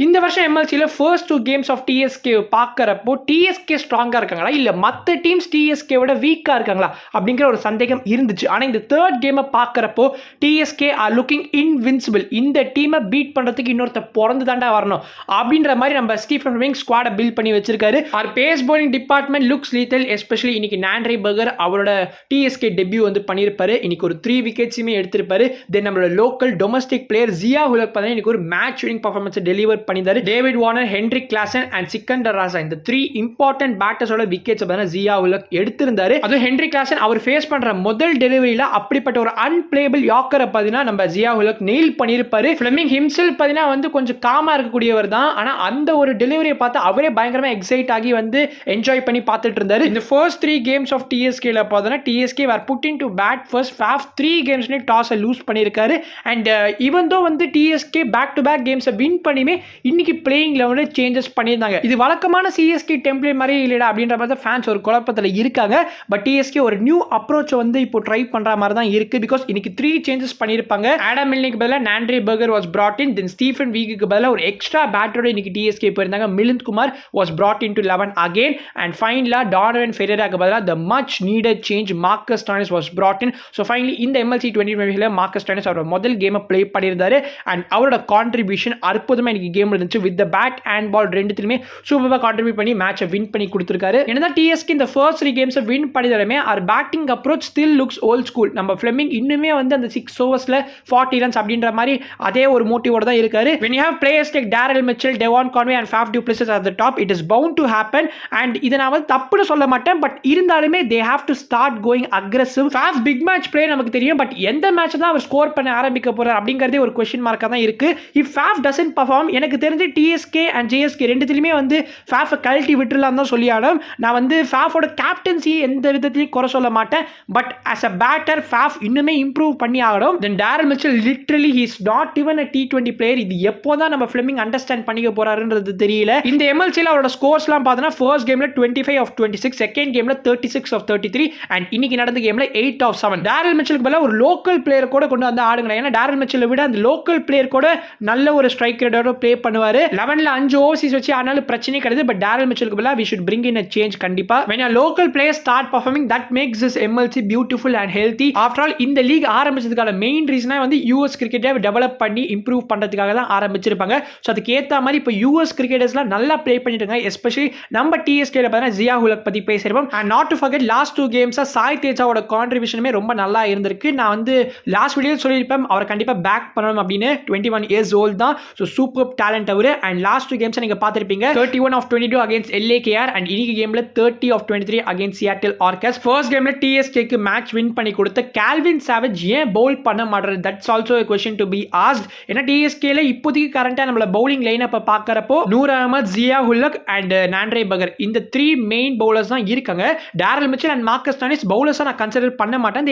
இந்த வருஷம் எம்எல்சியில் first 2 games of TSK பார்க்குறப்போ டிஎஸ்கே ஸ்ட்ராங்காக இருக்காங்களா இல்லை மற்ற டீம்ஸ் டிஎஸ்கேவோட வீக்காக இருக்காங்களா அப்படிங்கிற ஒரு சந்தேகம் இருந்துச்சு. ஆனால் இந்த தேர்ட் கேமை பார்க்குறப்போ டிஎஸ்கே ஆர் லுக்கிங் இன்வின்சிபிள். இந்த டீமை பீட் பண்ணுறதுக்கு இன்னொருத்தர் பிறந்து தாண்டா வரணும் அப்படின்ற மாதிரி நம்ம ஸ்டீஃபன் விங் ஸ்குவாடை பில்ட் பண்ணி வச்சிருக்காரு. அவர் pace bowling department looks lethal. Especially இன்னைக்கு நாண்ட்ரே பர்கர் அவரோட டிஎஸ்கே டெபியூ வந்து பண்ணியிருப்பாரு. இன்னைக்கு ஒரு 3 விக்கெட்ஸுமே எடுத்திருப்பாரு. தென் நம்மளோட local domestic player Zia Ul Haq பார்த்தீங்கன்னா இன்னைக்கு ஒரு மேட்ச் வினிங் பர்ஃபார்மன்ஸ் டெலிவர் பண்ணியிருந்தாரு. David Warner, Heinrich Klaasen and Sikandar Raza இந்த 3 இம்பார்ட்டன்ட் பேட்டர்ஸோட விக்கெட்ஸ் பார்த்தீங்கன்னா ஜியா உலக் எடுத்திருந்தாரு. அதுவும் ஹென்ரிக் கிளாசன் அவர் ஃபேஸ் பண்ற முதல் டெலிவரியில அப்படிப்பட்ட ஒரு அன்பிளேபிள் யாக்கரை பார்த்தீங்கன்னா நம்ம ஜியா உலக் நெயில் பண்ணியிருப்பாரு. ஃபிளெமிங் ஹிம்செல்ஃப் பார்த்தீங்கன்னா வந்து கொஞ்சம் காமா இருக்கக்கூடியவர் தான். ஆனால் அந்த ஒரு டெலிவரியை பார்த்து அவரே பயங்கரமா எக்ஸைட் ஆகி வந்து என்ஜாய் பண்ணி பார்த்துட்டு இருந்தாரு. இந்த ஃபர்ஸ்ட் 3 கேம்ஸ் ஆஃப் டிஎஸ்கேல பார்த்தோன்னா TSK were put in to bat first Faf 3 கேம்ஸ்லேயே டாஸை லூஸ் பண்ணியிருக்காரு. அண்ட் ஈவன் தோ வந்து டிஎஸ்கே பேக் டு பேக் கேம்ஸை வின் பண்ணியுமே இன்னைக்கு பிளேயிங் லெவலில் சேஞ்சஸ் பண்ணியிருந்தாங்க. இது வழக்கமான சிஎஸ்கே டெம்ப்ளேட் மாதிரி இல்லைடா அப்படின்ற மாதிரி ஃபேன்ஸ் ஒரு குழப்பத்தில் இருக்காங்க. பட் டிஎஸ்கே ஒரு நியூ அப்ரோச்சை வந்து இப்போ ட்ரை பண்ற மாதிரி தான் இருக்கு. பிகாஸ் இன்னைக்கு 3 சேஞ்சஸ் பண்ணியிருப்பாங்க. ஆடம் மில்னிக்கு பதிலாக Nandre Burger was brought in. Then Stephen வீக்கு பதிலாக ஒரு எக்ஸ்ட்ரா பேட்டரோட இன்னைக்கு டிஎஸ்கே போயிருந்தாங்க. Milind Kumar was brought into 11 again. And ஃபைனலா டானவன் ஃபெரேராக்கு பதிலாக the much needed change Marcus Stoinis was brought in. So finally இந்த எம்எல்சி 2020 மார்க்கஸ் டானிஸ் அவரோட முதல் கேமை பிளே பண்ணியிருந்தாரு. அண்ட் அவரோட கான்ட்ரிபியூஷன் அற்புதமாக இன்னைக்கு கேம் இருந்துச்சு. With the bad and ball ரெண்டுத்திலுமே சூப்பராக கான்ட்ரிபியூட் பண்ணி மேட்சை வின் பண்ணி கொடுத்துருக்காரு. என்னதான் டிஎஸ்கே இந்த ஃபர்ஸ்ட் 3 கேம்ஸை வின் பண்ணிதாலுமே அவர் batting approach still looks old school. நம்ம ஃபிளெமிங் இன்னுமே வந்து அந்த 6 ஓவர்ஸ்ல 40 ரன்ஸ் அப்படின்ற மாதிரி அதே ஒரு மோட்டிவோட தான் இருக்காரு. when you have players like Daryl Mitchell, Devon Conway and Faf du Plessis at the top, it is bound to happen. And இதை நான் வந்து தப்புன்னு சொல்ல மாட்டேன். பட் இருந்தாலுமே they have to start going aggressive. Faf big match play நமக்கு தெரியும். But எந்த மேட்ச் தான் அவர் ஸ்கோர் பண்ண ஆரம்பிக்க போறார் அப்படிங்கிறதே ஒரு கொஸ்டின் மார்க்காக தான் இருக்கு. if ஃபாஃப் doesn't perform எனக்கு தெரிஞ்சு டிஎஸ்கே அண்ட் ஜேஎஸ்கே ரெண்டுத்திலுமே வந்து ஃபாஃபை கழட்டி விட்டுலாம் தான் சொல்லி ஆடும். நான் வந்து ஃபாஃபோட கேப்டன்சி எந்த விதத்திலையும் குறை சொல்ல மாட்டேன். But as a batter Faf இன்னுமே இம்ப்ரூவ் பண்ணி ஆகணும். Then Daryl Mitchell literally he is not even a T20 player. இது எப்போதான் நம்ம ஃபிளெமிங் அண்டர்ஸ்டாண்ட் பண்ணிக்க போறாருன்றது தெரியல. இந்த எம்எல்சியில் அவரோட ஸ்கோர்ஸ்லாம் பார்த்தோன்னா ஃபர்ஸ்ட் கேம்ல 25 of 26, செகண்ட் கேம்ல 36 of 33 அண்ட் இன்னைக்கு நடந்த கேம்ல 8 of 7. டாரல் மிச்சலுக்கு பதிலாக ஒரு லோக்கல் பிளேயர் கூட கொண்டு வந்து ஆடுங்க. ஏன்னா டாரல் மிச்சலை விட அந்த லோக்கல் பிளேயர் கூட நல்ல ஒரு ஸ்ட்ரைக் ரேட்டோட ப்ளே பண்ணுவாரு. 11ல 5 ஓவர்சீஸ் வச்சு ஆனாலும் பிரச்சனை கிடையாது. பட் டாரல் மிச்சலுக்கு பதிலாக we should bring in a change கண்டிப்பா. when a local players start performing that makes this MLC beautiful and healthy. after all இந்த லீக் ஆரம்பிச்சதுக்கான மெயின் ரீசனா வந்து யூஎஸ் கிரிக்கெட்டை டெவலப் பண்ணி இம்ப்ரூவ் பண்றதுக்காக தான் ஆரம்பிச்சிருப்பாங்க. ஸோ அதுக்கு ஏற்ற மாதிரி இப்போ யூஎஸ் கிரிக்கெட்டர்ஸ்லாம் நல்லா ப்ளே பண்ணிட்டு இருக்காங்க. எஸ்பெஷலி நம்ம டிஎஸ்கேல பார்த்தீங்கன்னா ஜியா உலக் பத்தி பேசியிருப்போம். And not to forget last 2 கேம்ஸா சாய் தேஜாவோட கான்ட்ரிபியூஷனுமே ரொம்ப நல்லா இருந்திருக்கு. நான் வந்து லாஸ்ட் வீடியோ சொல்லியிருப்பேன் அவரை கண்டிப்பா பேக் பண்ணணும் அப்படின்னு. 21 years old தான். ஸோ சூப்பர் டேலண்ட் அவரு. அண்ட் லாஸ்ட் 2 கேம்ஸ் நீங்க பார்த்திருப்பீங்க. 31 of 22 against LAKR அண்ட் இன்னைக்கு கேம்ல 30 of 23 against Seattle Orcas. First கேம்ல டிஎஸ்கேக்கு மேட்ச் வின் பண்ணி கொடுத்த கால்வின் சாவேஜ் ஏன் பவுல் பண்ண மாட்டாரு? That's also a question to be asked. ஏன்னா டிஎஸ்கேல இப்போதைக்கு கரண்டா நம்மள பவுலிங் லைன் அப்ப பார்க்கறப்போ Noor Ahmad, Zia Ul Haq and Nandre Burger இந்த 3 மெயின் பவுலர்ஸ் தான் இருக்காங்க. Daryl Mitchell and Marcus Stoinis bowlers நான் கன்சிடர் பண்ண மாட்டேன்.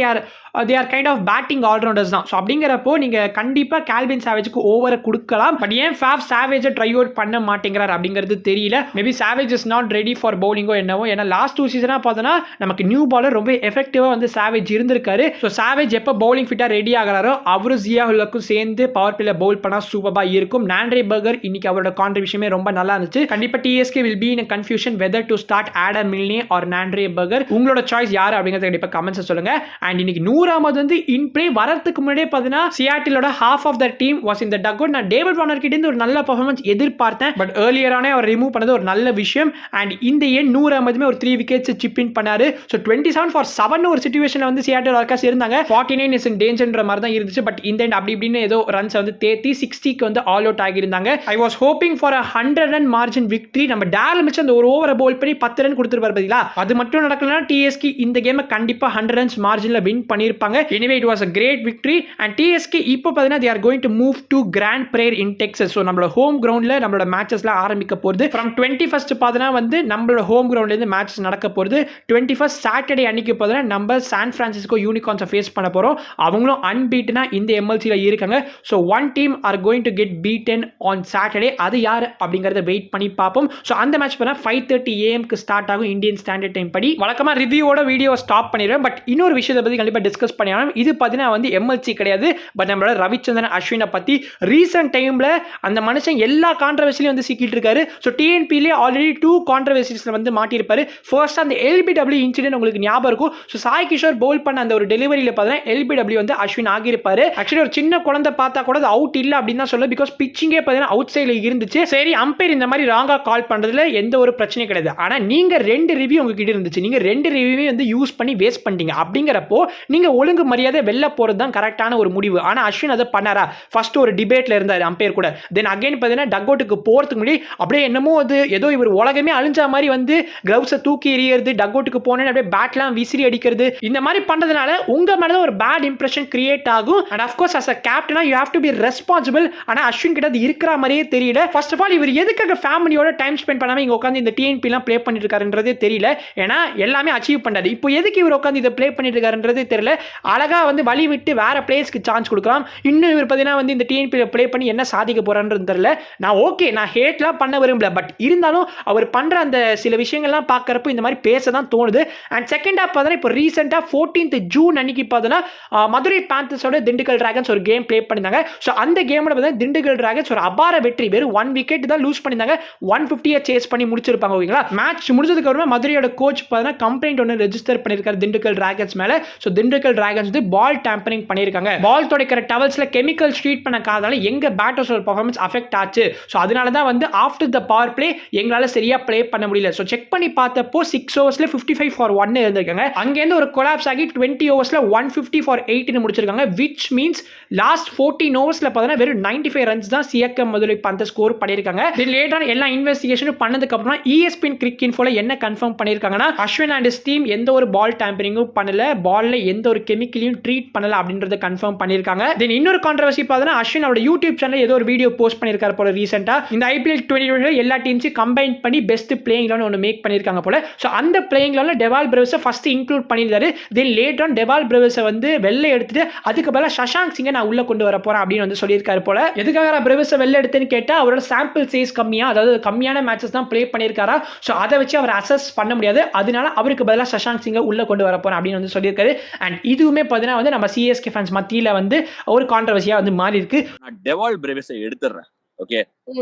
they are kind of batting all-rounders தான். ஸோ அப்படிங்கிறப்போ நீங்க கண்டிப்பா கால்வின் சாவேஜுக்கு ஓவரை கொடுக்கலாம். பட் ஏன் ஃபாஃப் சாவேஜை ட்ரை அவுட் பண்ண மாட்டேங்கிறார் அப்படிங்கிறது தெரியல. Maybe Savage is not ready for பவுலிங்கோ என்னவோ. ஏன்னா லாஸ்ட் 2 சீசனா பார்த்தோன்னா நமக்கு நியூ பாலர் ரொம்ப எஃபெக்டிவா வந்து சாவேஜ் இருந்திருக்காரு. ஸோ சாவேஜ் எப்போ பவுலிங் ஃபிட்டா ரெடி ஆகிறாரோ அவரும் ஜியா உலக்கும் சேர்ந்து பவர் பிளேல பவுல் பண்ணா சூப்பரா இருக்கும். நாண்ட்ரே பர்கர் இன்னைக்கு அவரோட கான்ட்ரிபியூஷனே ரொம்ப நல்லா இருந்துச்சு. கண்டிப்பா TSK will be in a confusion whether to start Adam Milne or Nandre Burger. உங்களோட சாய்ஸ் யார் அப்படிங்கறத கண்டிப்பா கமெண்ட்ஸ் சொல்லுங்க. அண்ட் இன்னைக்கு நூர் அகமது வந்து இன் பிளே வரதுக்கு முன்னாடியே பார்த்தீங்கன்னா சியாட்டிலோட half of the team was in the dugout. நான் டேவிட் வார்னர் கிட்ட இருந்து ஒரு நல்ல பெர்ஃபார்மன்ஸ் எதிர்பார்த்தேன். பட் ஏர்லியரானே அவர் ரிமூவ் பண்ணது ஒரு நல்ல விஷயம். அண்ட் இந்த ஏன் நூர் அகமதுமே ஒரு 3 விக்கெட்ஸ் சிப் இன் பண்ணாரு. ஸோ 27 for 7 ஒரு சிச்சுவேஷன்ல வந்து சியாட்டில் ஆர்காஸ் இருந்தாங்க. 49 is in danger மாதிரி தான் இருந்துச்சு. பட் இந்த அப்படி இப்படின்னு ஏதோ ரன்ஸ் வந்து தேத்தி 60க்கு வந்து ஆல் அவுட் ஆகியிருந்தாங்க. I was hoping for a 100 run margin victory. நம்ம டாரல் மிச்சல் அந்த ஒரு ஓவரை பவுல் பண்ணி 10 ரன் கொடுத்துருப்பாரு பாத்தீங்களா. அது மட்டும் நடக்கலனா டிஎஸ்கே இந்த கேமை கண்டிப்பா 100 runs மார்ஜின்ல வின் பண்ணிருப்பாங்க. Anyway it was a great victory. And TSK இப்போ பார்த்தீங்கன்னா they are going to move to Grand Prairie in Texas. So நம்மளோட ஹோம் கிரவுண்ட்ல நம்மளோட மேட்சஸ்லாம் ஆரம்பிக்க போகுது. ஃப்ரம் 21st பார்த்தீங்கன்னா வந்து நம்மளோட ஹோம் கிரவுண்ட்ல இருந்து மேட்சஸ் நடக்க போகுது. 21st சாட்டர்டே அன்னைக்கு பார்த்தீங்கன்னா நம்ம சான் பிரான்சிஸ்கோ யூனிகார்ன்ஸை ஃபேஸ் பண்ண போறோம். அவங்களும் அன்பீட்டனா இந்த எம்எல்சில இருக்காங்க. So one team are going to get beaten on Saturday. அது யார் அப்படிங்கறத வெயிட் பண்ணி பார்ப்போம். ஸோ அந்த மேட்ச் பண்ணா 5:30 AM ஸ்டார்ட் ஆகும் இந்தியன் ஸ்டாண்டர்ட் டைம் படி. வழக்கமா ரிவ்யூவோட வீடியோ ஸ்டாப் பண்ணிடுவேன். பட் இன்னொரு விஷயத்தை பத்தி கண்டிப்பா டிஸ்கஸ் பண்ணி இது பார்த்தீங்கன்னா வந்து எம்எல்சி கிடையாது. பட் நம்மளோட ரவிச்சந்திரன் அஸ்வினை பத்தி ரீசன்ட் டைம்ல அந்த மனுஷன் எல்லா கான்ட்ரவர்சிலையும் வந்து சிக்கிட்டு இருக்காரு. ஸோ டிஎன்பிலே ஆல்ரெடி 2 கான்ட்ரவர்சிஸ்ல வந்து மாட்டியிருப்பாரு. ஃபர்ஸ்ட் அந்த எல்பிடபிள்யூ இன்சிடென்ட் உங்களுக்கு ஞாபகம் இருக்கும். ஸோ சாய் கிஷோர் பவுல் பண்ண அந்த ஒரு டெலிவரியில் பார்த்தீங்கன்னா எல்பிடபிள்யூ வந்து அஸ்வின் ஆகியிருப்பாரு. ஆக்சுவலி ஒரு சின்ன குழந்தை பார்த்தா கூட அது அவுட் இல்லை அப்படின்னு தான் சொல்ல, பிகாஸ் பிச்சிங்கே பார்த்தீங்கன்னா அவுட் சைடில் இருந்துச்சு. சரி, அம்பையர் இந்த மாதிரி ராங்கா கால் பண்றதுல எந்த ஒரு பிரச்சனையும் கிடையாது. ஆனா நீங்க 2 ரிவ்யூ உங்ககிட்ட இருந்துச்சு, நீங்க 2 ரிவ்யூ வந்து யூஸ் பண்ணி வேஸ்ட் பண்ணிட்டீங்க. அப்படிங்கிறப்போ நீங்க ஒழுங்கு மரியாதை வெளில போறது தான் கரெக்டான ஒரு முடிவு. ஆனா அஸ்வின் அதை பண்ணாரா? ஃபர்ஸ்ட் ஒரு டிபேட்ல இருந்தாரு அம்பையர் கூட, தென் அகைன் பார்த்தீங்கன்னா டக் அவுட்டுக்கு போறதுக்கு முன்னாடி அப்படியே என்னமோ அது ஏதோ இவர் உலகமே அழிஞ்ச மாதிரி வந்து கிளவுஸை தூக்கி எறியறது, டக் அவுட்டுக்கு போனேன்னு அப்படியே பேட்லாம் விசிறி அடிக்கிறது, இந்த மாதிரி பண்றதுனால உங்க மேல ஒரு பேட் இம்ப்ரெஷன் கிரியேட் ஆகும். And half course as a captain you have to be responsible. ஆனா அஸ்வின் கிட்ட அது இருக்கிற மாதிரியே தெரியல. ஃபர்ஸ்ட் ஆஃப் ஆல் இவர் எதுக்காக ஃபேமிலியோட டைம் ஸ்பெண்ட் பண்ணாம இங்க உட்காந்து இந்த டிஎன்பிலாம் ப்ளே பண்ணிட்டு இருக்காருன்றதே தெரியல. ஏன்னா எல்லாமே அச்சீவ் பண்ணாரு. இப்போ எதுக்கு இவர் உட்காந்து இதை ப்ளே பண்ணிட்டு இருக்காருன்றதே தெரியல. அழகா வந்து வழி விட்டு வேற பிளேயர்ஸ்க்கு சான்ஸ் கொடுக்கலாம். இன்னும் இவர் பார்த்தீங்கன்னா வந்து இந்த டிஎன்பியில் ப்ளே பண்ணி என்ன சாதிக்க போறான்றது தெரியல. நான் ஹேட்லாம் பண்ண விரும்பல, பட் இருந்தாலும் அவர் பண்ற அந்த சில விஷயங்கள்லாம் பார்க்கறப்போ இந்த மாதிரி பேச தான் தோணுது. அண்ட் செகண்ட் ஹாஃப் பார்த்தா இப்போ ரீசெண்டா 14th ஜூன் அன்னைக்கு பார்த்தோன்னா மதுரை பேந்தர்ஸோட திண்டுக்கல் டிராகன்ஸ் ஒரு கேம் ப்ளே பண்ணிருந்தாங்க. ஸோ அந்த கேமோட பார்த்தா திண்டுக்கல் டிராகன்ஸ் ஒரு அபார வெற்றி, வெறும் 1 விக்கெட் தான் லூஸ் பண்ணிருந்தாங்க. 150 சேஸ் பண்ணி முடிச்சிருப்பாங்க. ஓகேங்களா, மேட்ச் முடிஞ்சதுக்கு அப்புறமா மதுரையோட கோச் பார்த்தா கம்ப்ளைண்ட் ஒன்று ரெஜிஸ்டர் பண்ணிருக்காரு திண்டுக்கல் டிராகன்ஸ் மேல. ஸோ திண்டுக்கல் டிராகன்ஸ் வந்து பால் டேம்பரிங் பண்ணிருக்காங்க. பால் துடைக்கிற டவல்ஸ்ல கெமிக்கல் ட்ரீட் பண்ண காரணத்தால எங்க பேட்டர்ஸோட பெர்ஃபார்மன்ஸ் அஃபெக்ட் ஆச்சு. ஸோ அதனால தான் வந்து ஆஃப்டர் த பவர் பிளே எங்களால சரியா ப்ளே பண்ண முடியல. ஸோ செக் பண்ணி பார்த்தப்போ 6 ஓவர்ஸ்ல 55 for 1 இருந்திருக்காங்க. அங்கேருந்து ஒரு கொலாப்ஸ் ஆகி 20 ஓவர்ஸ்ல 150 for 8 முடிச்சிருக்காங்க. விச் மீன்ஸ் லாஸ்ட் 14 ஓவர்ஸ்ல பார்த்தா வெறும் 95 ரன்ஸ் தான் சிஎஸ்கே மதுரை பேந்தர்ஸ் ஸ்கோர் பண்ணிருக்காங்க. லேட் ஆன் எல்லா இன்வெஸ்டிகேஷனும் பண்ணதுக்கு அப்புறம் ESPN கிரிக் இன்ஃபோல என்ன கன்ஃபார்ம் பண்ணிருக்காங்கன்னா அஸ்வின் அண்ட் ஹிஸ் டீம் எந்த ஒரு பால் டேம்பரிங்கும் பண்ணல, பால்ல எந்த ஒரு கெமிக்கலையும் ட்ரீட் பண்ணல அப்படின்றத கன்ஃபார்ம் பண்ணிருக்காங்க. தென் இன்னொரு கான்ட்ரவர்சி பார்த்தா அஸ்வின் அவரோட யூடியூப் சேனல் ஏதோ ஒரு வீடியோ போஸ்ட் பண்ணிருக்காரு போல ரீசெண்டா. இந்த IPL 2020 எல்லா டீம்ஸையும் கம்பைன் பண்ணி பெஸ்ட் பிளேயிங் லெவல் ஒன்று மேக் பண்ணிருக்காங்க போல. ஸோ அந்த பிளேயிங் லெவலில் டெவால் பிரேவிஸை ஃபர்ஸ்ட் இன்க்ளூட் பண்ணியிருந்தாரு. தென் லேட் ஆன் டெவால் பிரேவிஸை வந்து வெளில எடுத்துட்டு அதுக்கு பதிலாக சஷாங்க் சிங்கை நான் உள்ள கொண்டு வர போறேன் அப்படின்னு வந்து சொல்லியிருக்காரு போல. எதுக்காக பிரேவிஸை வெளில எடுத்துன்னு கேட்டா அவரோட சாம்பிள் சைஸ் கம்மியா, அதாவது கம்மியான மேட்சஸ் தான் ப்ளே பண்ணியிருக்காரா. ஸோ அதை வச்சு அவர் அசஸ் பண்ண முடியாது, அதனால அவருக்கு பதிலாக சஷாங்க் சிங்கை உள்ள கொண்டு வர போறேன் அப்படின்னு வந்து சொல்லியிருக்காரு. அண்ட் இதுவுமே பார்த்தீங்கன்னா வந்து நம்ம சிஎஸ்கே ஃபேன்ஸ் மத்தியில் வந்து ஒரு கான்ட்ரவர்சியா வந்து மாறி இருக்கு. நான் டெவால் பிரேவிஸை எடுத்துறேன். Okay,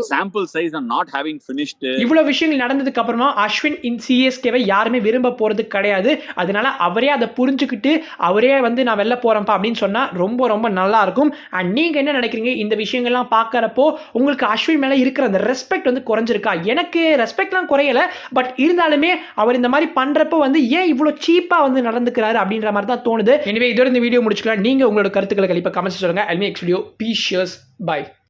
sample size and not having finished. இவ்வளவு விஷயங்கள் நடந்ததுக்கு அப்புறமா அஸ்வின் இந்த சிஎஸ்கேவை யாருமே விரும்ப போறது கிடையாது. அதனால அவரே அதை புரிஞ்சுக்கிட்டு அவரே வந்து நான் வெளில போறேன்ப்பா அப்படின்னு சொன்னா ரொம்ப ரொம்ப நல்லா இருக்கும். அண்ட் நீங்க என்ன நினைக்கிறீங்க? இந்த விஷயங்கள்லாம் பார்க்கறப்போ உங்களுக்கு அஸ்வின் மேல இருக்கிற அந்த ரெஸ்பெக்ட் வந்து குறைஞ்சிருக்கா? எனக்கு ரெஸ்பெக்ட்லாம் குறையல, பட் இருந்தாலுமே அவர் இந்த மாதிரி பண்றப்போ வந்து ஏன் இவ்வளவு சீப்பா வந்து நடந்துக்கிறாரு அப்படின்ற மாதிரி தான் தோணுது. எனவே இதோட இந்த வீடியோ முடிச்சுக்கலாம். நீங்க உங்களோட கருத்துக்களை கண்டிப்பா கமெண்ட்ஸ் சொல்லுங்க. I'll make video. Peace, cheers, bye.